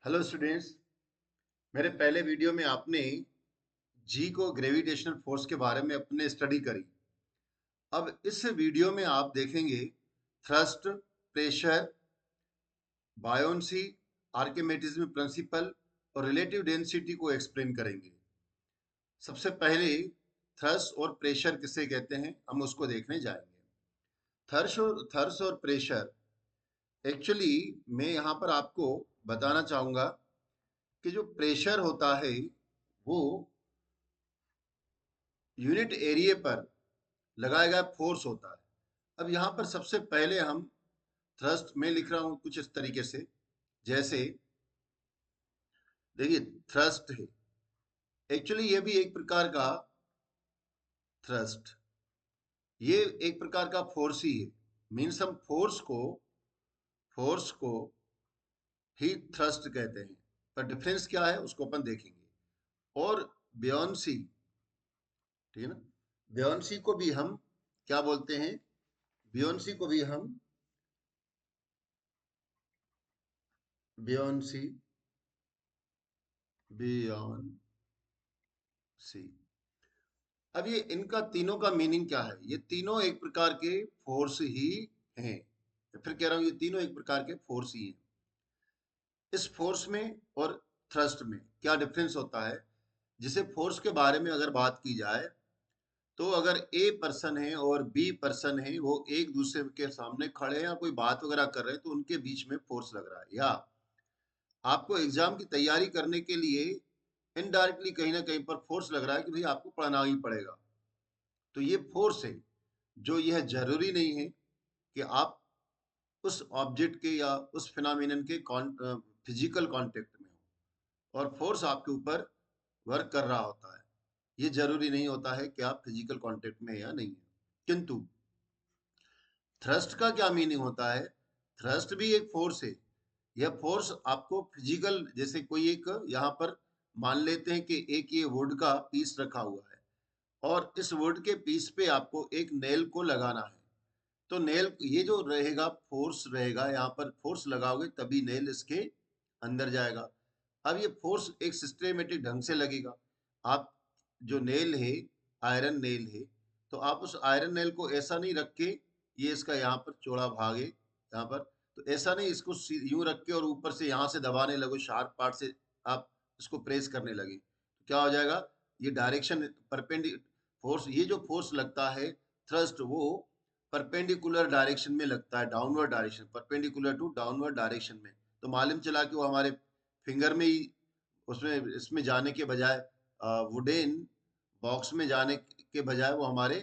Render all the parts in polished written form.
Hello students. मेरे पहले video में आपने जी को ग्रेविटेशनल फोर्स के बारे में अपने स्टडी करी। अब इस वीडियो में आप देखेंगे thrust, pressure, buoyancy, Archimedes principal और रिलेटिव डेंसिटी को एक्सप्लेन करेंगे। सबसे पहले थ्रस्ट और प्रेशर किसे कहते हैं हम उसको देखने जाएंगे। थर्स और प्रेशर, एक्चुअली मैं यहाँ पर आपको बताना चाहूँगा कि जो प्रेशर होता है वो यूनिट एरिया पर लगाया गया फोर्स होता है। अब यहाँ पर सबसे पहले हम थ्रस्ट में लिख रहा हूँ कुछ इस तरीके से, जैसे देखिए थ्रस्ट है, एक्चुअली ये भी एक प्रकार का थ्रस्ट, ये एक प्रकार का फोर्स ही है। मीन्स हम फोर्स को ही थ्रस्ट कहते हैं, पर डिफरेंस क्या है उसको अपन देखेंगे। और बियोंसी, ठीक है ना, बियोंसी को भी हम क्या बोलते हैं, बियोंसी को भी हम बियोंसी बियॉन्सी। अब ये इनका तीनों का मीनिंग क्या है, ये तीनों एक प्रकार के फोर्स ही हैं। फिर कह रहा हूं ये तीनों एक प्रकार के फोर्स ही हैं। इस फोर्स में और थ्रस्ट में क्या डिफरेंस होता है, जिसे फोर्स के बारे में अगर बात की जाए तो अगर ए पर्सन है और बी पर्सन है, वो एक दूसरे के सामने खड़े हैं या कोई बात वगैरह कर रहे हैं, तो उनके बीच में फोर्स लग रहा है। या आपको एग्जाम की तैयारी करने के लिए इनडायरेक्टली कहीं ना कहीं पर फोर्स लग रहा है कि भाई आपको पढ़ना ही पड़ेगा, तो ये फोर्स है। जो यह जरूरी नहीं है कि आप उस ऑब्जेक्ट के या उस फिनोमिनन के फिजिकल कांटेक्ट में हो, और फोर्स आपके ऊपर वर्क कर रहा होता है। ये जरूरी नहीं होता है कि आप फिजिकल कांटेक्ट में या नहीं है। किंतु थ्रस्ट का क्या मीनिंग होता है, थ्रस्ट भी एक फोर्स है। यह फोर्स आपको फिजिकल, जैसे कोई एक यहाँ पर मान लेते हैं कि एक ये वुड का पीस रखा हुआ है और इस वुड के पीस पे आपको एक नेल को लगाना है, तो नेल ये जो रहेगा फोर्स रहेगा, यहाँ पर फोर्स लगाओगे तभी नेल इसके अंदर जाएगा। अब ये फोर्स एक सिस्टमेटिक ढंग से लगेगा। आप जो नेल है, आयरन नेल है, तो आप उस आयरन नेल को ऐसा नहीं रख के ये इसका यहाँ पर चौड़ा भाग है यहाँ पर, तो ऐसा नहीं इसको यूं रख के और ऊपर से यहाँ से दबाने लगो, शार्प पार्ट से आप इसको प्रेस करने लगे, तो क्या हो जाएगा, ये डायरेक्शन परपेंडिकुलर फोर्स, ये जो फोर्स लगता है थ्रस्ट, वो परपेंडिकुलर डायरेक्शन में लगता है, downward direction, perpendicular to downward direction में। तो मालूम चला कि वो हमारे फिंगर में ही, उसमें इसमें जाने के बजाय, वुडेन बॉक्स में जाने के बजाय वो हमारे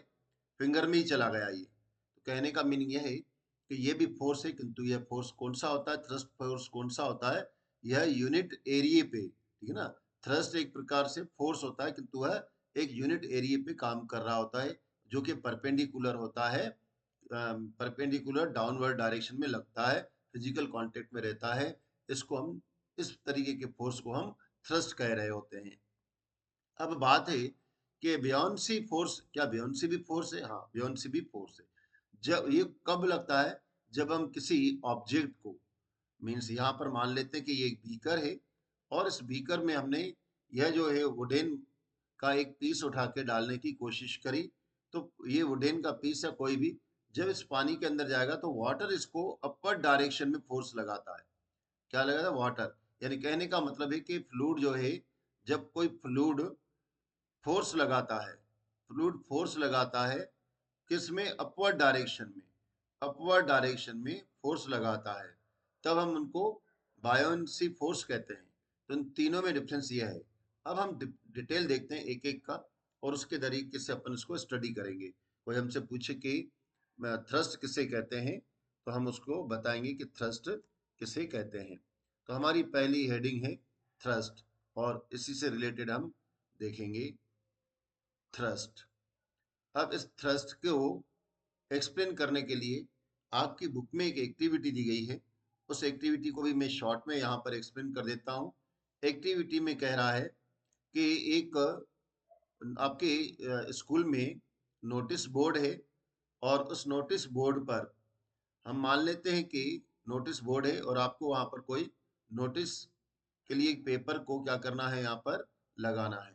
फिंगर में ही चला गया। ये तो कहने का मीनिंग यह है कि ये भी फोर्स है, किंतु यह फोर्स कौन सा होता है, थ्रस्ट फोर्स कौन सा होता है, यह यूनिट एरिया पे, ठीक है ना। थ्रस्ट एक प्रकार से फोर्स होता है, किंतु वह एक यूनिट एरिया पे काम कर रहा होता है, जो कि परपेंडिकुलर होता है, परपेंडिकुलर डाउनवर्ड डायरेक्शन में लगता है, फिजिकल कांटेक्ट में रहता है। इसको हम, इस तरीके के फोर्स को हम थ्रस्ट कह रहे होते हैं। अब बात है कि बियॉन्सी फोर्स, क्या बियॉन्सी भी फोर्स है? हाँ, बियॉन्सी भी फोर्स है। जब ये कब लगता है, जब हम किसी ऑब्जेक्ट को, मीन्स यहाँ पर मान लेते हैं कि ये एक बीकर है और इस बीकर में हमने यह जो है वुडेन का एक पीस उठा के डालने की कोशिश करी, तो ये वुडेन का पीस या कोई भी जब इस पानी के अंदर जाएगा तो वाटर इसको अपवर्ड डायरेक्शन में फोर्स लगाता है। क्या लगाता है? वाटर। यानी कहने का मतलब है कि फ्लूइड जो है, जब कोई फ्लूइड फोर्स लगाता है, फ्लूइड फोर्स लगाता है किस में? अपवर्ड डायरेक्शन में, अपवर्ड डायरेक्शन में फोर्स लगाता है, तब हम उनको बायोन्सी फोर्स कहते हैं। तो इन तीनों में डिफरेंस ये है। अब हम डिटेल देखते हैं एक एक का, और उसके तरीके से अपन इसको स्टडी करेंगे। कोई हमसे पूछे कि थ्रस्ट किसे कहते हैं, तो हम उसको बताएंगे कि थ्रस्ट किसे कहते हैं। तो हमारी पहली हेडिंग है थ्रस्ट, और इसी से रिलेटेड हम देखेंगे थ्रस्ट। अब इस थ्रस्ट को एक्सप्लेन करने के लिए आपकी बुक में एक एक्टिविटी दी गई है, उस एक्टिविटी को भी मैं शॉर्ट में यहाँ पर एक्सप्लेन कर देता हूँ। एक्टिविटी में कह रहा है कि एक आपके स्कूल में नोटिस बोर्ड है, और उस नोटिस बोर्ड पर हम मान लेते हैं कि नोटिस बोर्ड है और आपको वहाँ पर कोई नोटिस के लिए एक पेपर को क्या करना है, यहाँ पर लगाना है।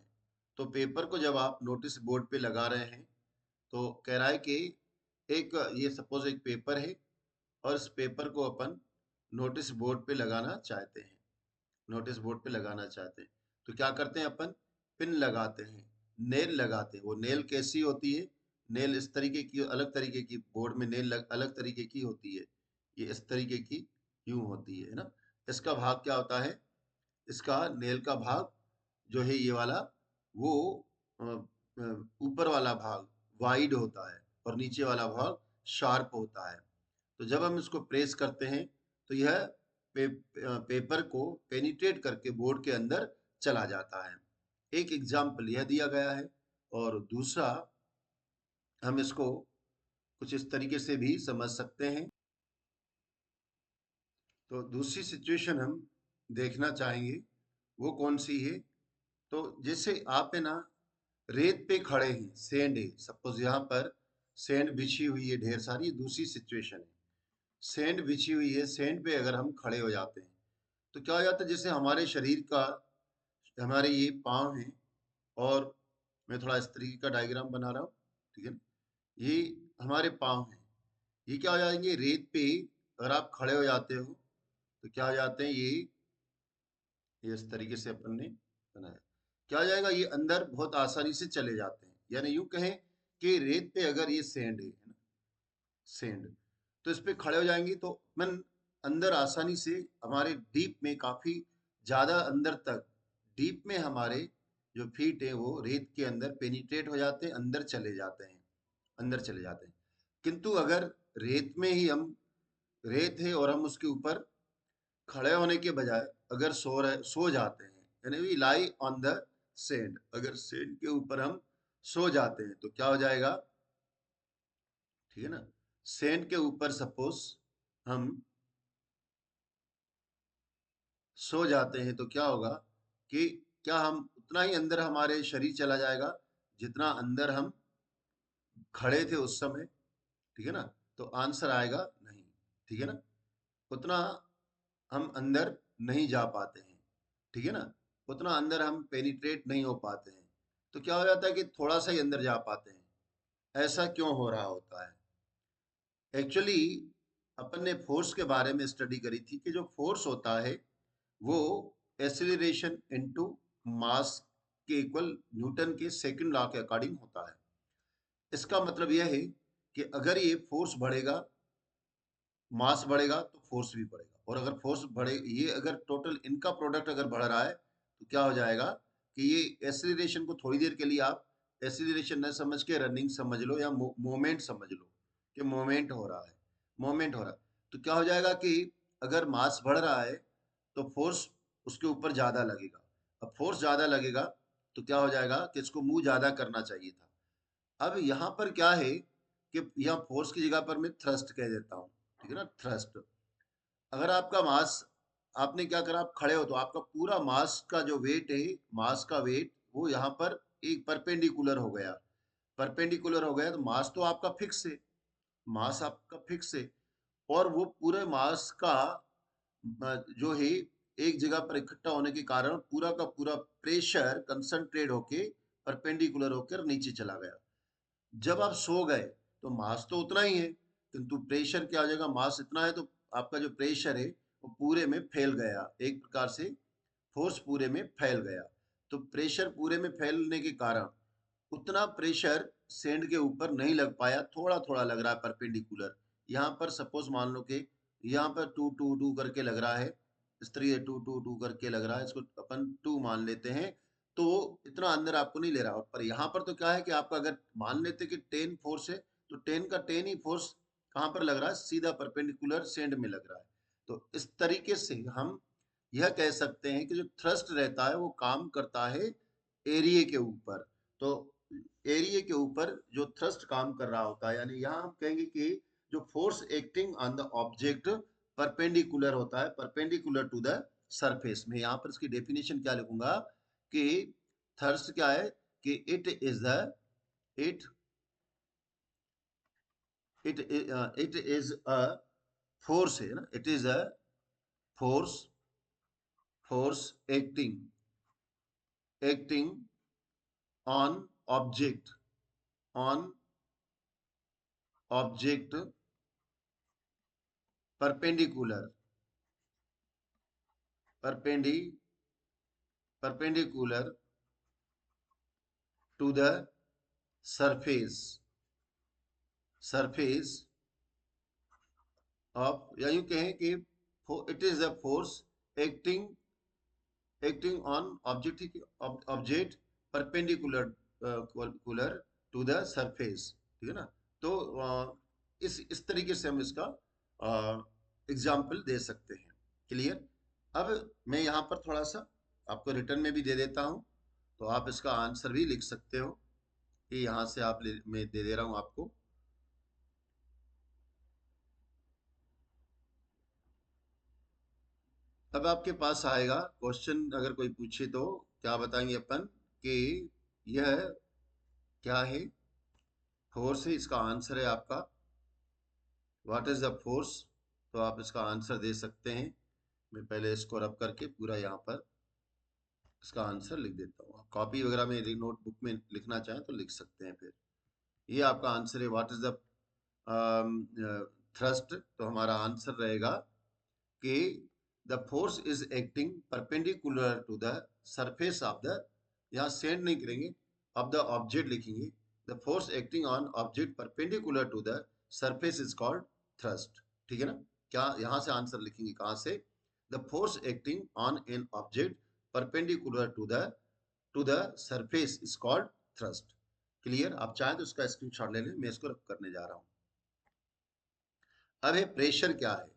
तो पेपर को जब आप नोटिस बोर्ड पे लगा रहे हैं तो कह रहा है कि एक ये सपोज एक पेपर है और इस पेपर को अपन नोटिस बोर्ड पे लगाना चाहते हैं, नोटिस बोर्ड पे लगाना चाहते हैं। तो क्या करते हैं अपन, पिन लगाते हैं, नेल लगाते हैं। वो नेल कैसी होती है, नेल इस तरीके की, अलग तरीके की, बोर्ड में नेल अलग तरीके की होती है, ये इस तरीके की यूं होती है ना। इसका भाग क्या होता है, इसका नेल का भाग जो है ये वाला, वो ऊपर वाला भाग वाइड होता है और नीचे वाला भाग शार्प होता है। तो जब हम इसको प्रेस करते हैं तो यह पेपर को पेनिट्रेट करके बोर्ड के अंदर चला जाता है। एक एग्जाम्पल यह दिया गया है, और दूसरा हम इसको कुछ इस तरीके से भी समझ सकते हैं। तो दूसरी सिचुएशन हम देखना चाहेंगे, वो कौन सी है। तो जैसे आप है ना रेत पे खड़े हैं, सैंड है, सपोज यहाँ पर सैंड बिछी हुई है ढेर सारी, दूसरी सिचुएशन है, सैंड बिछी हुई है, सैंड पे अगर हम खड़े हो जाते हैं तो क्या हो जाता है, जैसे हमारे शरीर का, हमारे ये पाँव हैं, और मैं थोड़ा इस तरीके का डायग्राम बना रहा हूँ, ठीक है ना। ये हमारे पाँव हैं, ये क्या हो जाएंगे रेत पे, अगर आप खड़े हो जाते हो तो क्या हो जाते हैं, ये इस तरीके से अपन ने बनाया, क्या हो जाएगा, ये अंदर बहुत आसानी से चले जाते हैं। यानी यूं कहें कि रेत पे अगर ये सैंड है ना, सैंड, तो इस पे खड़े हो जाएंगे तो मन अंदर आसानी से, हमारे डीप में काफी ज्यादा अंदर तक, डीप में हमारे जो फीट है वो रेत के अंदर पेनिट्रेट हो जाते हैं, अंदर चले जाते हैं, अंदर चले जाते हैं। किंतु अगर रेत में ही हम, रेत है और हम उसके ऊपर खड़े होने के बजाय अगर सो जाते हैं, यानी we lie on the sand, अगर सेंड के ऊपर हम सो जाते हैं तो क्या हो जाएगा, ठीक है ना। सेंड के ऊपर सपोज हम सो जाते हैं तो क्या होगा कि क्या हम उतना ही अंदर हमारे शरीर चला जाएगा जितना अंदर हम खड़े थे उस समय, ठीक है ना। तो आंसर आएगा नहीं, ठीक है ना, उतना हम अंदर नहीं जा पाते हैं, ठीक है ना, उतना अंदर हम पेनिट्रेट नहीं हो पाते हैं। तो क्या हो जाता है कि थोड़ा सा ही अंदर जा पाते हैं। ऐसा क्यों हो रहा होता है, एक्चुअली अपन ने फोर्स के बारे में स्टडी करी थी कि जो फोर्स होता है वो एक्सीलरेशन इनटू मास के इक्वल न्यूटन के सेकंड लॉ के अकॉर्डिंग होता है। इसका मतलब यह है कि अगर ये फोर्स बढ़ेगा, मास बढ़ेगा तो फोर्स भी बढ़ेगा, और अगर फोर्स बढ़े, ये अगर टोटल इनका प्रोडक्ट अगर बढ़ रहा है तो क्या हो जाएगा कि ये एक्सीलरेशन को थोड़ी देर के लिए आप एक्सीलरेशन न समझ के रनिंग समझ लो, या मोमेंट समझ लो कि मोमेंट हो रहा है, मोमेंट हो रहा है। तो क्या हो जाएगा कि अगर मास बढ़ रहा है तो फोर्स उसके ऊपर ज्यादा लगेगा। अब फोर्स ज्यादा लगेगा तो क्या हो जाएगा कि इसको मूव ज्यादा करना चाहिए था। अब यहाँ पर क्या है कि यहाँ फोर्स की जगह पर मैं थ्रस्ट कह देता हूँ, ठीक है ना, थ्रस्ट। अगर आपका मास, आपने क्या करा, आप खड़े हो तो आपका पूरा मास का जो वेट है, मास का वेट वो यहाँ पर एक परपेंडिकुलर हो गया, परपेंडिकुलर हो गया, तो मास तो आपका फिक्स है, मास आपका फिक्स है, और वो पूरे मास का जो है एक जगह पर इकट्ठा होने के कारण पूरा का पूरा प्रेशर कंसंट्रेट होके परपेंडिकुलर होकर नीचे चला गया। जब आप सो गए तो मास तो उतना ही है, किंतु प्रेशर क्या हो जाएगा, मास इतना है तो आपका जो प्रेशर है वो पूरे में फैल गया, एक प्रकार से फोर्स पूरे में फैल गया। तो प्रेशर पूरे में फैलने के कारण उतना प्रेशर सैंड के ऊपर नहीं लग पाया, थोड़ा थोड़ा लग रहा है परपेंडिकुलर। यहाँ पर सपोज मान लो कि यहाँ पर टू टू टू करके लग रहा है, इस तरीके टू टू टू करके लग रहा है, इसको अपन टू मान लेते हैं। तो इतना अंदर आपको नहीं ले रहा, पर यहाँ पर तो क्या है कि आपका अगर मान लेते कि 10 फोर्स है तो 10 का 10 ही फोर्स कहाँ पर लग रहा है, सीधा परपेंडिकुलर सैंड में लग रहा है। तो इस तरीके से हम यह कह सकते हैं कि जो थ्रस्ट रहता है वो काम करता है एरिया के ऊपर। तो एरिया के ऊपर जो थ्रस्ट काम कर रहा होता है, यानी यहाँ हम कहेंगे कि जो force acting on the object perpendicular होता है, परपेंडिकुलर टू द सरफेस में। यहाँ पर इसकी डेफिनेशन क्या लिखूंगा कि थ्रस्ट क्या है कि it it is a force है ना, it is a force force acting on object on object perpendicular परपेंडी perpendicular to the surface of, या यूं कहें कि it is a force acting acting on object perpendicular कुलर टू द सरफेस, ठीक है ना। तो इस तरीके से हम इसका एग्जाम्पल दे सकते हैं। क्लियर। अब मैं यहाँ पर थोड़ा सा आपको रिटर्न में भी दे देता हूँ, तो आप इसका आंसर भी लिख सकते हो कि यहाँ से मैं दे दे रहा हूँ आपको। अब आपके पास आएगा क्वेश्चन, अगर कोई पूछे तो क्या बताएंगे अपन कि यह क्या है। फोर्स है, इसका आंसर है आपका व्हाट इज द फोर्स। तो आप इसका आंसर दे सकते हैं। मैं पहले इसको रब करके पूरा यहाँ पर इसका आंसर लिख देता हूँ। कॉपी वगैरह में नोटबुक में लिखना चाहें तो लिख सकते हैं। फिर ये आपका आंसर है व्हाट इज द थ्रस्ट। तो हमारा आंसर रहेगा कि the force is acting perpendicular to the surface of the, यहाँ सेंड नहीं करेंगे, ऑफ द ऑब्जेक्ट लिखेंगे। The force acting on object perpendicular to the surface is called thrust. ठीक है ना। क्या यहाँ से आंसर लिखेंगे, कहाँ से? The force acting on an object perpendicular to the surface is called thrust. Clear. आप चाहें तो इसका स्क्रीनशॉट ले लें, मैं इसको रख करने जा रहा हूँ। अब है प्रेशर क्या है।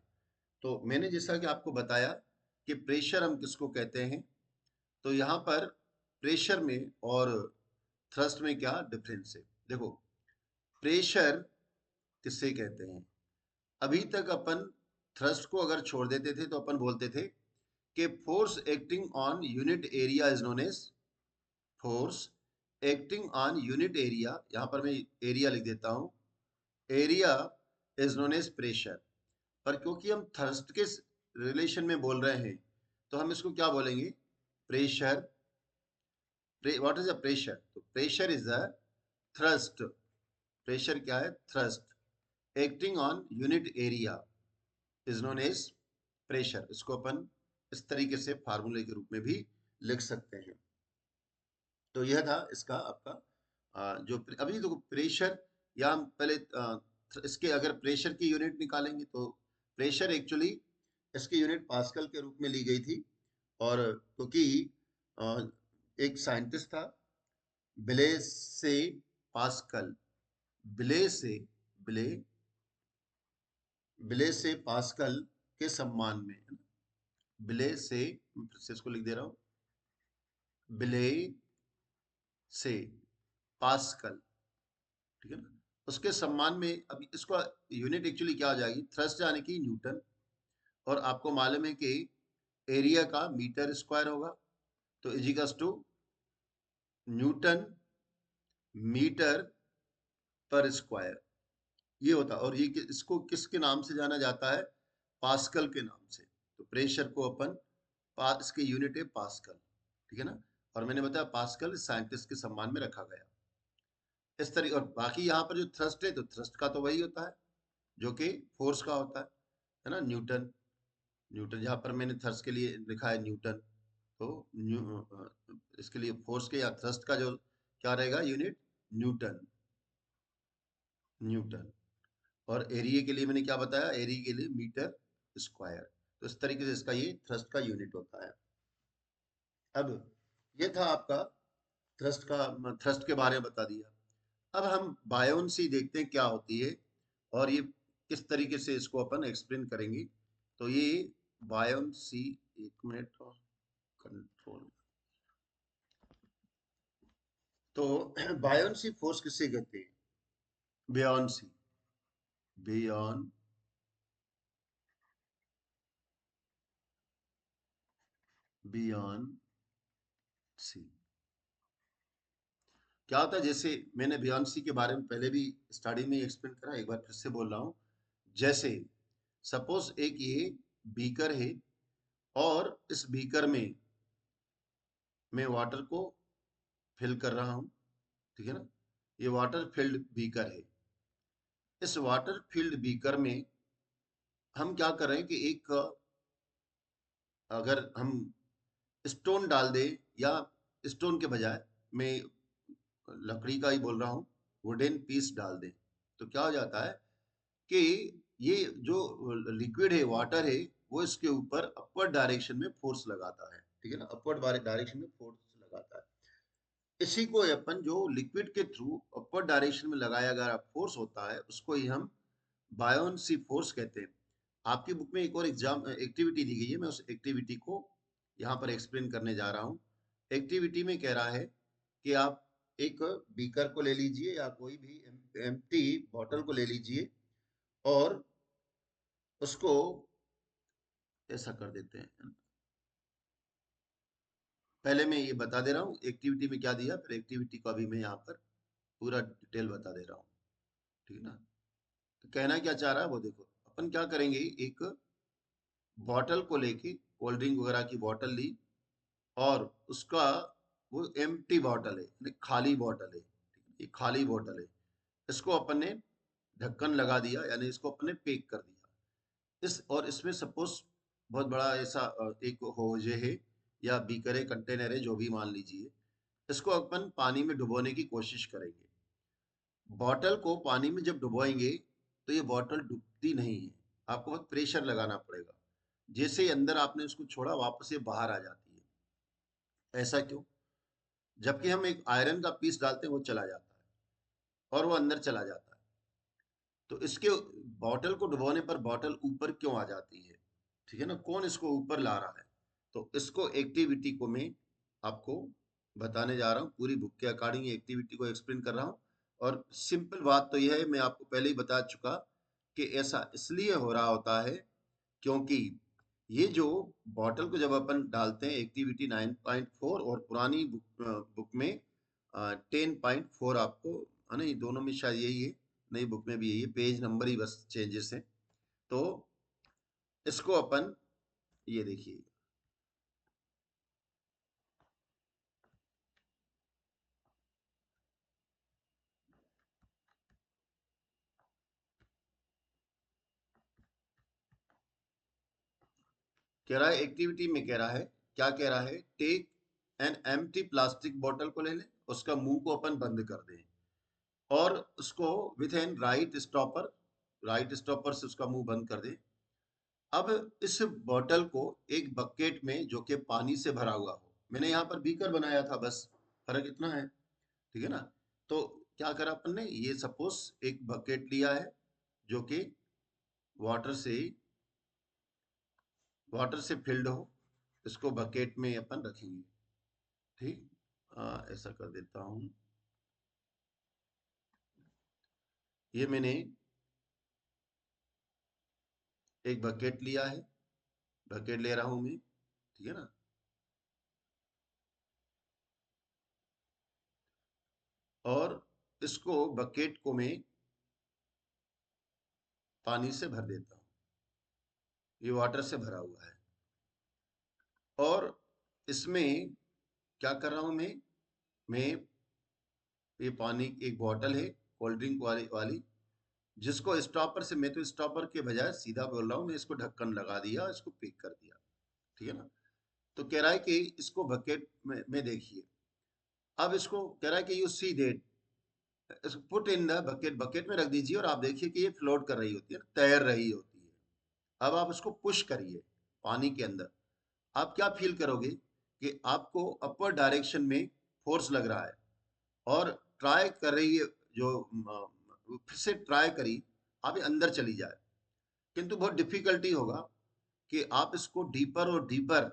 तो मैंने जैसा कि आपको बताया कि प्रेशर हम किसको कहते हैं, तो यहाँ पर प्रेशर में और थ्रस्ट में क्या डिफरेंस है। देखो, प्रेशर किससे कहते हैं, अभी तक अपन थ्रस्ट को अगर छोड़ देते थे तो अपन बोलते थे कि force acting on unit area is known as force acting on unit area, यहाँ पर मैं एरिया लिख देता हूँ, area is known as pressure. पर क्योंकि हम थर्स्ट के रिलेशन में बोल रहे हैं तो हम इसको क्या बोलेंगे, pressure. What is a pressure, तो pressure is a thrust. Pressure क्या है, thrust acting on unit area is known as pressure. इसको अपन इस तरीके से फार्मूले के रूप में भी लिख सकते हैं। तो यह था इसका आपका जो अभी देखो प्रेशर, या हम पहले इसके अगर प्रेशर की यूनिट निकालेंगे तो प्रेशर एक्चुअली इसकी यूनिट पास्कल के रूप में ली गई थी। और क्योंकि एक साइंटिस्ट था ब्लेसे पास्कल, ब्ले से ब्ले ब्ले से पास्कल के सम्मान में, ब्ले से, मैं फिर से इसको लिख दे रहा हूँ, ब्ले से पास्कल, ठीक है ना, उसके सम्मान में। अब इसको यूनिट एक्चुअली क्या हो जाएगी, थ्रस्ट यानी कि न्यूटन, और आपको मालूम है कि एरिया का मीटर स्क्वायर होगा, तो इजिकल्स टू न्यूटन मीटर पर स्क्वायर, ये होता है। और ये इसको किसके नाम से जाना जाता है, पास्कल के नाम से। तो प्रेशर को अपन इसके यूनिट है पास्कल, ठीक है ना। और मैंने बताया पास्कल साइंटिस्ट के सम्मान में रखा गया इस तरीके। और बाकी यहाँ पर जो थ्रस्ट है, तो थ्रस्ट का तो वही होता है जो कि फोर्स का होता है ना, न्यूटन। न्यूटन यहाँ पर मैंने थ्रस्ट के लिए लिखा है न्यूटन, तो इसके लिए फोर्स के या थ्रस्ट का जो क्या रहेगा यूनिट, न्यूटन। न्यूटन। और एरिया के लिए मैंने क्या बताया, एरिया के लिए मीटर स्क्वायर। तो इस तरीके से इसका ये थ्रस्ट का यूनिट होता है। अब ये था आपका थ्रस्ट का, थ्रस्ट के बारे में बता दिया। अब हम बायोन्सी देखते हैं क्या होती है और ये किस तरीके से इसको अपन एक्सप्लेन करेंगे। तो ये बायोन्सी, एक मिनट और कंट्रोल। तो बायोन्सी फोर्स किसे कहते हैं, बियॉन्सी, बियॉन बियॉन्सी क्या होता है, जैसे मैंने बियॉन्सी के बारे में पहले भी स्टडी में एक्सप्लेन करा, एक बार फिर से बोल रहा हूँ। जैसे सपोज एक ये बीकर है और इस बीकर में मैं वाटर को फिल कर रहा हूं, ठीक है ना। ये वाटर फिल्ड बीकर है। इस वाटर फिल्ड बीकर में हम क्या कर रहे हैं कि एक, अगर हम स्टोन डाल दे, या स्टोन के बजाय मैं लकड़ी का ही बोल रहा हूँ, वुडन पीस डाल दें, तो क्या हो जाता है कि ये जो लिक्विड है, वाटर है, वो इसके ऊपर अपवर्ड डायरेक्शन में फोर्स लगाता है, ठीक है ना, अपवर्ड डायरेक्शन में फोर्स लगाता है। इसी को अपन जो लिक्विड के थ्रू अपवर्ड डायरेक्शन में लगाया गया फोर्स होता है, उसको ही हम बायोन्सी फोर्स कहते हैं। आपकी बुक में एक और एग्जाम एक्टिविटी दी गई है, मैं उस एक्टिविटी को यहाँ पर एक्सप्लेन करने जा रहा हूँ। एक्टिविटी में कह रहा है कि आप एक बीकर को ले लीजिए या कोई भी एम्प्टी बॉटल को ले लीजिए, और उसको ऐसा कर देते हैं। पहले मैं ये बता दे रहा हूँ एक्टिविटी में क्या दिया, फिर एक्टिविटी को अभी मैं यहाँ पर पूरा डिटेल बता दे रहा हूँ, ठीक है ना। तो कहना क्या चाह रहा है वो देखो। अपन क्या करेंगे, एक बॉटल को लेके, कोल्ड ड्रिंक वगैरह की बॉटल ली, और उसका वो एम्प्टी बॉटल है, यानी खाली बॉटल है, ये खाली बॉटल है। इसको अपन ने ढक्कन लगा दिया, यानी इसको अपन ने पेक कर दिया। इस और इसमें सपोज बहुत बड़ा ऐसा एक होजे है या बीकर है, कंटेनर है, जो भी मान लीजिए। इसको अपन पानी में डुबोने की कोशिश करेंगे। बॉटल को पानी में जब डुबोएंगे तो ये बॉटल डूबती नहीं है, आपको बहुत प्रेशर लगाना पड़ेगा। जैसे ही अंदर आपने उसको छोड़ा, वापस ये बाहर आ जाती है। ऐसा क्यों? जबकि हम एक आयरन का पीस डालते हैं, वो चला जाता है और वो अंदर चला जाता है। तो इसके बॉटल को डुबोने पर बॉटल ऊपर क्यों आ जाती है, ठीक है ना, कौन इसको ऊपर ला रहा है? तो इसको एक्टिविटी को मैं आपको बताने जा रहा हूँ, पूरी बुक के अकॉर्डिंग एक्टिविटी को एक्सप्लेन कर रहा हूँ। और सिंपल बात तो यह है, मैं आपको पहले ही बता चुका कि ऐसा इसलिए हो रहा होता है क्योंकि ये जो बॉटल को जब अपन डालते हैं एक्टिविटी 9.4 और पुरानी बुक में 10.4, आपको है ना, ये दोनों में शायद यही है, नई बुक में भी यही है, पेज नंबर ही बस चेंजेस है। तो इसको अपन, ये देखिए, कह रहा है एक्टिविटी में, कह रहा है, क्या कह रहा है, take an empty plastic bottle को ले लें, उसका मुंह को अपन बंद कर दें, और उसको विथ एन राइट स्टॉपर से उसका मुंह बंद कर दें। अब इस बॉटल को एक बकेट में, जो कि पानी से भरा हुआ हो, मैंने यहाँ पर बीकर बनाया था, बस फर्क इतना है, ठीक है ना। तो क्या करा अपन ने, ये सपोज एक बकेट लिया है जो कि वाटर से वाटर से फिल्ड हो, इसको बकेट में अपन रखेंगे, ठीक। ऐसा कर देता हूँ, ये मैंने एक बकेट लिया है, बकेट ले रहा हूं मैं, ठीक है ना। और इसको बकेट को मैं पानी से भर देता हूँ, ये वाटर से भरा हुआ है। और इसमें क्या कर रहा हूं मैं ये पानी एक बॉटल है, कोल्ड ड्रिंक वाली, जिसको स्टॉपर से, मैं तो स्टॉपर के बजाय सीधा बोल रहा हूँ, मैं इसको ढक्कन लगा दिया, इसको पिक कर दिया, ठीक है ना। तो कह रहा है कि इसको बकेट में देखिए। अब इसको कह रहा है कि यू सी दैट, इसको put in the bucket, bucket में रख दीजिए, और आप देखिए कि ये फ्लोट कर रही होती है, तैर रही होती है। अब आप उसको पुश करिए पानी के अंदर, आप क्या फील करोगे कि आपको अपर डायरेक्शन में फोर्स लग रहा है, और ट्राई कर रही है, जो फिर से ट्राई करी, आप ये अंदर चली जाए, किंतु बहुत डिफिकल्टी होगा कि आप इसको डीपर और डीपर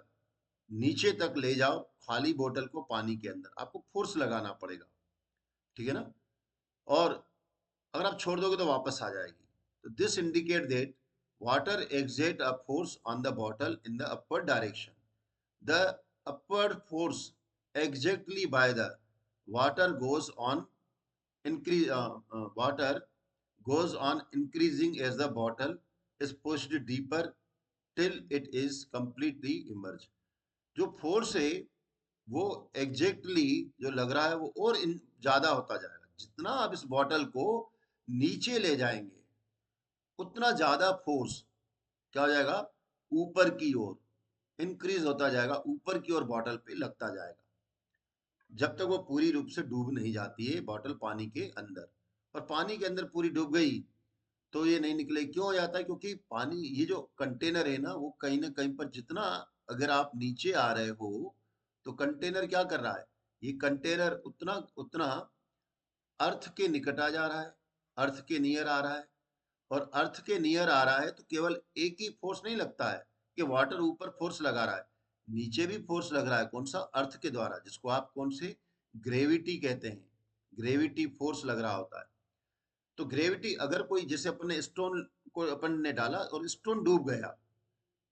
नीचे तक ले जाओ, खाली बोतल को पानी के अंदर आपको फोर्स लगाना पड़ेगा, ठीक है ना। और अगर आप छोड़ दोगे तो वापस आ जाएगी। तो this indicate that water exert a force on the bottle in the upward direction. The upward force exactly by the water goes on water goes on increasing as the bottle is pushed deeper till it is completely immersed. जो force है वो exactly जो लग रहा है वो और ज्यादा होता जाएगा। जितना आप इस बॉटल को नीचे ले जाएंगे उतना ज्यादा फोर्स क्या हो जाएगा, ऊपर की ओर इंक्रीज होता जाएगा, ऊपर की ओर बॉटल पे लगता जाएगा, जब तक वो पूरी रूप से डूब नहीं जाती है बॉटल पानी के अंदर। और पानी के अंदर पूरी डूब गई तो ये नहीं निकले, क्यों हो जाता है, क्योंकि पानी ये जो कंटेनर है ना वो कहीं ना कहीं पर जितना अगर आप नीचे आ रहे हो तो कंटेनर क्या कर रहा है, ये कंटेनर उतना उतना अर्थ के निकट आ जा रहा है, अर्थ के नियर आ रहा है। और अर्थ के नियर आ रहा है तो केवल एक ही फोर्स नहीं लगता है कि वाटर ऊपर फोर्स लगा रहा है, नीचे भी फोर्स लग रहा है। कौन सा, अर्थ के द्वारा, जिसको आप कौन से, ग्रेविटी कहते हैं। ग्रेविटी फोर्स लग रहा होता है। तो ग्रेविटी अगर कोई, जैसे अपने स्टोन को अपन ने डाला और स्टोन डूब गया,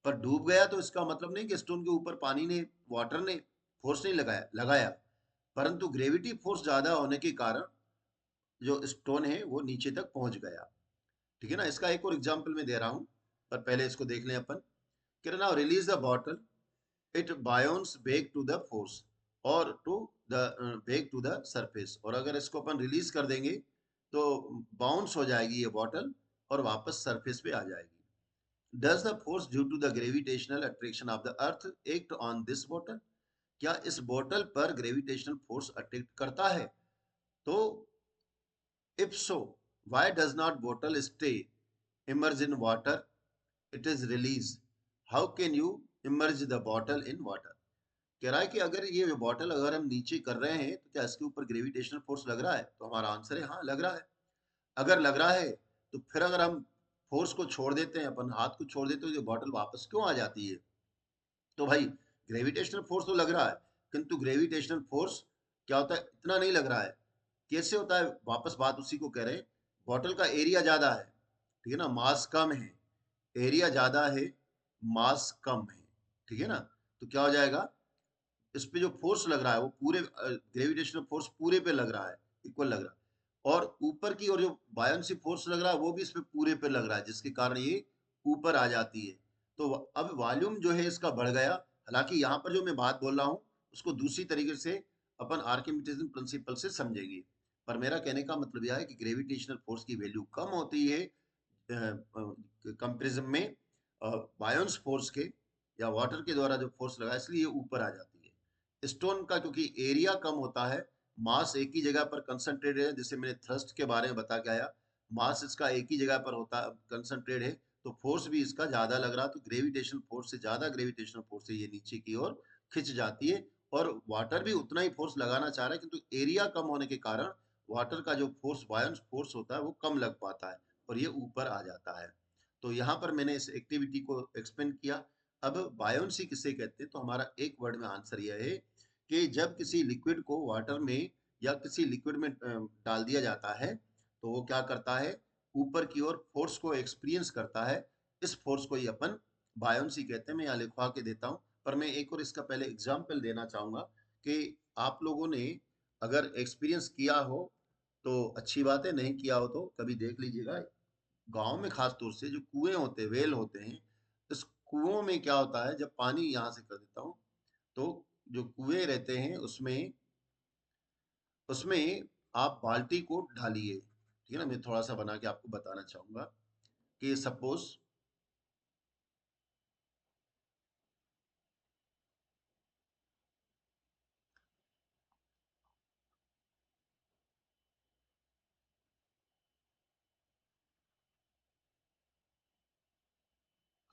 पर डूब गया तो इसका मतलब नहीं कि स्टोन के ऊपर पानी ने, वाटर ने फोर्स नहीं लगाया, लगाया, परंतु ग्रेविटी फोर्स ज्यादा होने के कारण जो स्टोन है वो नीचे तक पहुंच गया। ठीक है ना। इसका एक और एग्जांपल मैं दे रहा हूं, पर पहले इसको देख लें अपन। कि now release the bottle, it bounces back to the force और to the back to the surface. और अगर इसको अपन रिलीज कर देंगे तो बाउंस हो जाएगी ये बॉटल और वापस सरफेस पे आ जाएगी। Does the force due to the gravitational attraction of the earth act on this bottle? क्या इस बॉटल पर ग्रेविटेशनल फोर्स अट्रैक्ट करता है? तो if so, why does not bottle stay immersed in water? It is released. How can you immerse the bottle in water? कह रहा है कि अगर ये बॉटल अगर हम नीचे कर रहे हैं तो क्या इसके ऊपर ग्रेविटेशनल फोर्स लग रहा है? तो हमारा आंसर है हाँ, लग रहा है। अगर लग रहा है तो फिर अगर हम फोर्स को छोड़ देते हैं, अपन हाथ को छोड़ देते हैं, तो ये बॉटल वापस क्यों आ जाती है? तो भाई ग्रेविटेशनल फोर्स तो लग रहा है, किंतु ग्रेविटेशनल फोर्स क्या होता है, इतना नहीं लग रहा है। कैसे होता है, वापस बात उसी को कह रहे हैं। बॉटल का एरिया ज्यादा है, ठीक है ना, मास कम है। एरिया ज्यादा है, मास कम है, ठीक है ना। तो क्या हो जाएगा, इस पे जो फोर्स लग रहा है वो पूरे ग्रेविटेशनल फोर्स पूरे पे लग रहा है, इक्वल लग रहा है। और ऊपर की और जो बायोन्सी फोर्स लग रहा है वो भी इस पे पूरे पे लग रहा है, जिसके कारण ये ऊपर आ जाती है। तो अब वॉल्यूम जो है इसका बढ़ गया। हालांकि यहाँ पर जो मैं बात बोल रहा हूँ उसको दूसरी तरीके से अपन आर्किमिडीज प्रिंसिपल से समझेंगे। पर मेरा कहने का मतलब यह है कि ग्रेविटेशनल फोर्स की वैल्यू कम होती है कंपेरिजन में बायोन्स फोर्स के या वाटर के द्वारा जो फोर्स लगा, इसलिए ये ऊपर आ जाती है। स्टोन का क्योंकि एरिया कम होता है, मास एक ही जगह पर कंसंट्रेट है, जैसे मैंने थ्रस्ट के बारे में बता के आया, मास इसका एक ही जगह पर होता कंसंट्रेट है, तो फोर्स भी इसका ज्यादा लग रहा, तो ग्रेविटेशनल फोर्स से ज्यादा ग्रेविटेशनल फोर्स से ये नीचे की ओर खिंच जाती है। और वाटर भी उतना ही फोर्स लगाना चाह रहा है, किंतु एरिया कम होने के कारण वाटर का जो फोर्स, बायोन्स फोर्स होता है, वो कम लग पाता है और ये ऊपर आ जाता है। तो यहाँ पर मैंने इस एक्टिविटी को एक्सप्लेन किया। अब बायोन्सी किसे कहते हैं, तो हमारा एक वर्ड में आंसर यह है कि जब किसी लिक्विड को वाटर में या किसी लिक्विड में डाल दिया जाता है तो वो क्या करता है, ऊपर की ओर फोर्स को एक्सपीरियंस करता है। इस फोर्स को ही अपन बायोन्सी कहते हैं। मैं यहाँ लिखवा के देता हूँ, पर मैं एक और इसका पहले एग्जाम्पल देना चाहूंगा कि आप लोगों ने अगर एक्सपीरियंस किया हो तो अच्छी बात है, नहीं किया हो तो कभी देख लीजिएगा। गांव में खास तौर से जो कुएं होते हैं, वेल होते हैं, इस कुओं में क्या होता है, जब पानी यहाँ से कर देता हूँ तो जो कुएं रहते हैं उसमें उसमें आप बाल्टी को ढालिए, ठीक है ना। मैं थोड़ा सा बना के आपको बताना चाहूंगा कि सपोज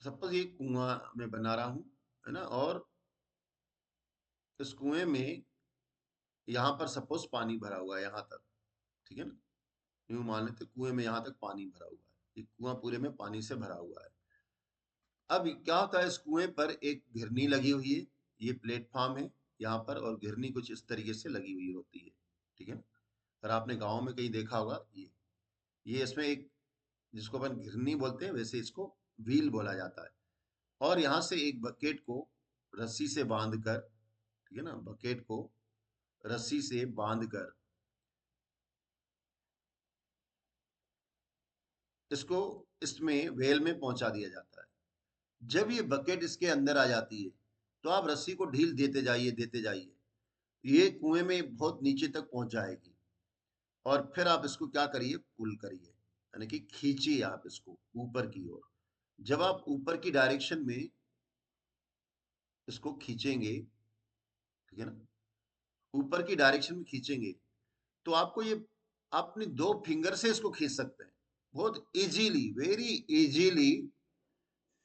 सपोज ये कुआं मैं बना रहा हूँ, है ना, और इस कुएं में यहाँ पर सपोज पानी भरा हुआ है यहाँ तक, ठीक है ना। यूं मान लेते कुएं में यहाँ तक पानी भरा हुआ है, ये कुआं पूरे में पानी से भरा हुआ है। अब क्या होता है, इस कुएं पर एक घिरनी लगी हुई है, ये प्लेटफॉर्म है यहाँ पर, और घिरनी कुछ इस तरीके से लगी हुई होती है, ठीक है ना। और आपने गांव में कहीं देखा होगा, ये इसमें एक, जिसको अपन घिरनी बोलते हैं वैसे इसको व्हील बोला जाता है। और यहाँ से एक बकेट को रस्सी से बांध कर, ठीक है ना, बकेट को रस्सी से बांध कर इसको इसमें वेल में पहुंचा दिया जाता है। जब ये बकेट इसके अंदर आ जाती है तो आप रस्सी को ढील देते जाइए, ये कुएं में बहुत नीचे तक पहुंच जाएगी। और फिर आप इसको क्या करिए, पुल करिए, यानी कि खींचिए आप इसको ऊपर की ओर। जब आप ऊपर की डायरेक्शन में इसको खींचेंगे, ठीक है ना, ऊपर की डायरेक्शन में खींचेंगे तो आपको ये, आप अपनी दो फिंगर से इसको खींच सकते हैं बहुत इजीली, वेरी इजीली।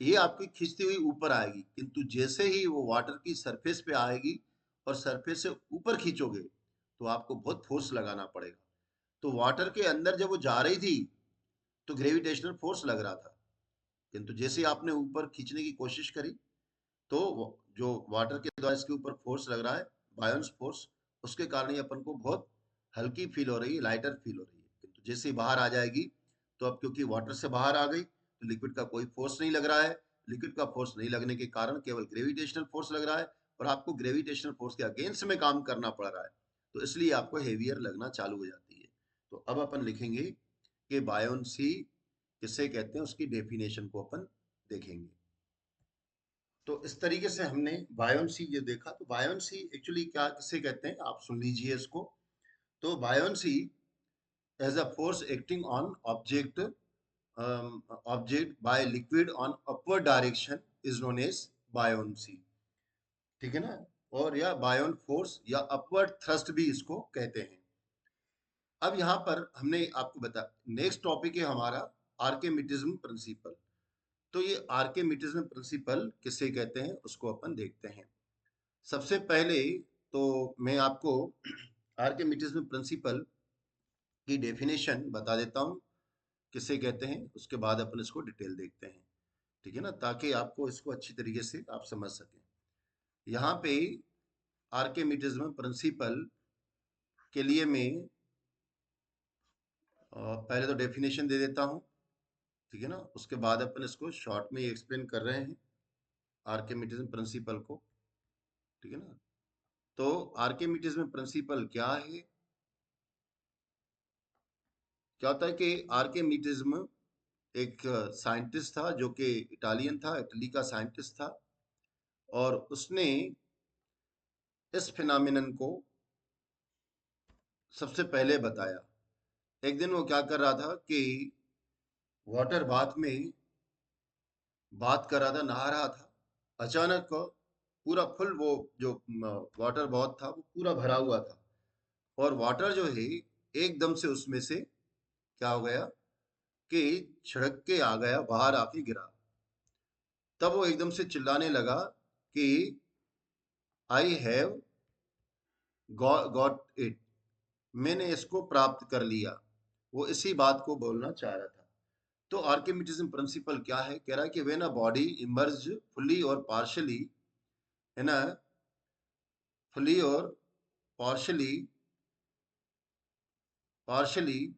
ये आपकी खींचती हुई ऊपर आएगी, किंतु जैसे ही वो वाटर की सरफेस पे आएगी और सरफेस से ऊपर खींचोगे तो आपको बहुत फोर्स लगाना पड़ेगा। तो वाटर के अंदर जब वो जा रही थी तो ग्रेविटेशनल फोर्स लग रहा था, किंतु जैसे आपने ऊपर खींचने की कोशिश करी तो जो वाटर के द्वारा इसके ऊपर फोर्स लग रहा है, बायोन्स फोर्स, उसके कारण ही अपन को बहुत हल्की फील हो रही है, लाइटर फील हो रही है। किंतु जैसे ही बाहर आ जाएगी तो अब क्योंकि वाटर से बाहर आ गई तो लिक्विड का कोई फोर्स नहीं लग रहा है। लिक्विड का फोर्स नहीं लगने के कारण केवल ग्रेविटेशनल फोर्स लग रहा है, और आपको ग्रेविटेशनल फोर्स के अगेंस्ट में काम करना पड़ रहा है, तो इसलिए आपको हेवियर लगना चालू हो जाती है। तो अब अपन लिखेंगे कि बायोन्सी किसे कहते हैं, उसकी डेफिनेशन को अपन देखेंगे। तो इस तरीके से हमने बायोन्सी ये देखा। तो बायोन्सी एक्चुअली क्या किसे कहते हैं, आप सुन लीजिए इसको। तो buoyancy as a force acting on object, object by liquid on upward direction is known as buoyancy, ठीक है ना। और या बायोन फोर्स या अपवर्ड थ्रस्ट भी इसको कहते हैं। अब यहाँ पर हमने आपको बता, नेक्स्ट टॉपिक है हमारा आर्किमिडिज्म प्रिंसिपल। तो ये आर्किमिडिज्म प्रिंसिपल किसे कहते हैं उसको अपन देखते हैं। सबसे पहले तो मैं आपको आर्किमिडिज्म प्रिंसिपल की डेफिनेशन बता देता हूँ किसे कहते हैं, उसके बाद अपन इसको डिटेल देखते हैं, ठीक है ना, ताकि आपको इसको अच्छी तरीके से आप समझ सकें। यहाँ पे आर्किमिडिज्म प्रिंसिपल के लिए मैं पहले तो डेफिनेशन दे देता हूँ, ठीक है ना, उसके बाद अपन इसको शॉर्ट में एक्सप्लेन कर रहे हैं आर्किमिडिज्म प्रिंसिपल को, ठीक है ना। तो आर्किमिडिज्म प्रिंसिपल क्या है, क्या होता है कि आर्किमिडिज्म एक साइंटिस्ट था जो कि इटालियन था, इटली का साइंटिस्ट था, और उसने इस फिनोमेनन को सबसे पहले बताया। एक दिन वो क्या कर रहा था कि वाटर बाथ में बात कर रहा था, नहा रहा था, अचानक पूरा फुल वो जो वाटर बाथ था वो पूरा भरा हुआ था, और वाटर जो है एकदम से उसमें से क्या हो गया कि छिड़क के आ गया, बाहर आके गिरा। तब वो एकदम से चिल्लाने लगा कि आई हैव गॉट इट, मैंने इसको प्राप्त कर लिया। वो इसी बात को बोलना चाह रहा था। तो आर्किमिडिज्म प्रिंसिपल क्या है, कह रहा है कि when a body emerge fully और पार्शियली, है ना, फुल्ली और partially partially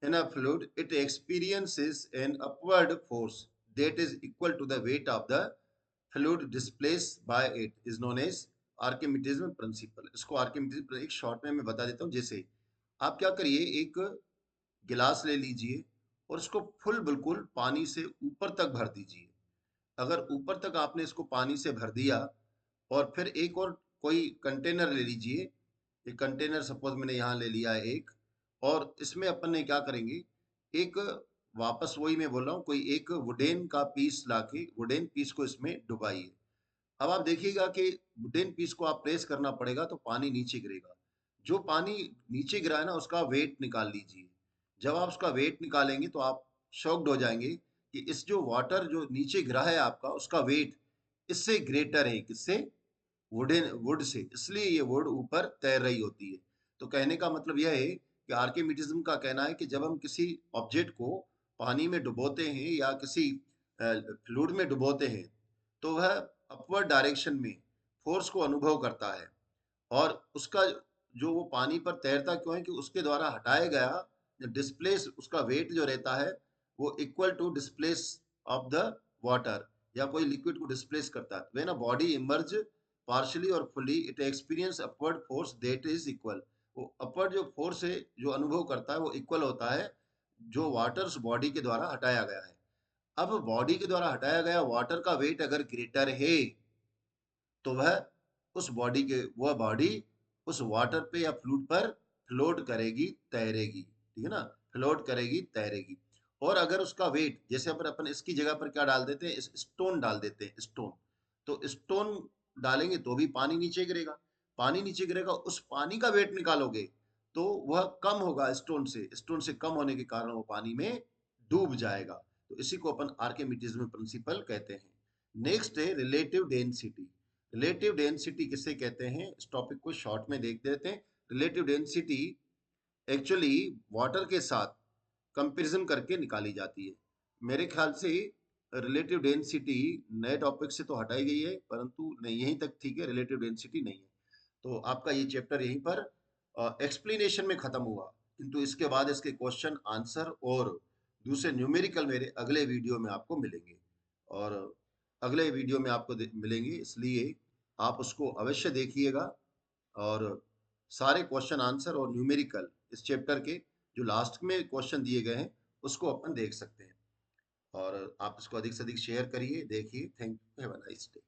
in a fluid, it experiences an upward force that is equal to the weight of the fluid displaced by it is known as Archimedes principle. इसको Archimedes एक short में मैं बता देता हूँ। जैसे आप क्या करिए, एक गिलास ले लीजिए और उसको फुल बिल्कुल पानी से ऊपर तक भर दीजिए। अगर ऊपर तक आपने इसको पानी से भर दिया, और फिर एक और कोई कंटेनर ले लीजिए, एक कंटेनर सपोज मैंने यहाँ ले लिया है एक, और इसमें अपन ने क्या करेंगे, एक, वापस वही मैं बोल रहा हूँ, कोई एक वुडेन का पीस लाके वुडेन पीस को इसमें डुबाइए। अब आप देखिएगा कि वुडेन पीस को आप प्रेस करना पड़ेगा तो पानी नीचे गिरेगा। जो पानी नीचे गिरा है ना, उसका वेट निकाल लीजिए। जब आप उसका वेट निकालेंगे तो आप शॉक्ड हो जाएंगे कि इस जो वाटर जो नीचे गिरा है आपका, उसका वेट इससे ग्रेटर है, किससे, वुड से, इसलिए ये वुड ऊपर तैर रही होती है। तो कहने का मतलब यह है कि आर्किमिडिज्म का कहना है कि जब हम किसी ऑब्जेक्ट को पानी में डुबोते हैं या किसी फ्लूइड में डुबोते हैं तो वह अपवर्ड डायरेक्शन में फोर्स को अनुभव करता है, और उसका जो वो पानी पर तैरता क्यों है कि उसके द्वारा हटाया गया डिस्प्लेस, उसका वेट जो रहता है वो equal to displace of the water, या कोई लिक्विड को डिस्प्लेस करता है। When a body emerge partially और fully it experience upward force that is equal, वो अपवर्ड जो फोर्स है जो अनुभव करता है वो इक्वल होता है जो वाटर उस बॉडी के द्वारा हटाया गया है। अब बॉडी के द्वारा हटाया गया वाटर का वेट अगर ग्रेटर है तो वह बॉडी उस वाटर पे या फ्लूइड पर फ्लोट करेगी, तैरेगी, ठीक है ना, फ्लोट करेगी, तैरेगी। और अगर उसका वेट, जैसे अपन इसकी जगह पर क्या डाल देते हैं, स्टोन डाल देते हैं, स्टोन, तो स्टोन डालेंगे तो भी पानी नीचे गिरेगा, पानी नीचे गिरेगा, उस पानी का वेट निकालोगे तो वह कम होगा, स्टोन से कम होने के कारण वो पानी में डूब जाएगा। तो इसी को अपन आर्किमिडीज में प्रिंसिपल कहते हैं। नेक्स्ट है रिलेटिव डेंसिटी। रिलेटिव डेंसिटी किसे कहते हैं, इस टॉपिक को शॉर्ट में देख देते हैं। रिलेटिव डेंसिटी एक्चुअली वाटर के साथ कंपैरिजन करके निकाली जाती है। मेरे ख्याल से रिलेटिव डेंसिटी नए टॉपिक से तो हटाई गई है, परंतु नहीं, यहीं तक ठीक है, रिलेटिव डेंसिटी नहीं है। तो आपका ये चैप्टर यहीं पर एक्सप्लेनेशन में खत्म हुआ, किंतु इसके बाद इसके क्वेश्चन आंसर और दूसरे न्यूमेरिकल मेरे अगले वीडियो में आपको मिलेंगे, और अगले वीडियो में आपको मिलेंगे, इसलिए आप उसको अवश्य देखिएगा। और सारे क्वेश्चन आंसर और न्यूमेरिकल इस चैप्टर के जो लास्ट में क्वेश्चन दिए गए हैं उसको अपन देख सकते हैं। और आप इसको अधिक से अधिक शेयर करिए, देखिए। Thank you, have a nice day.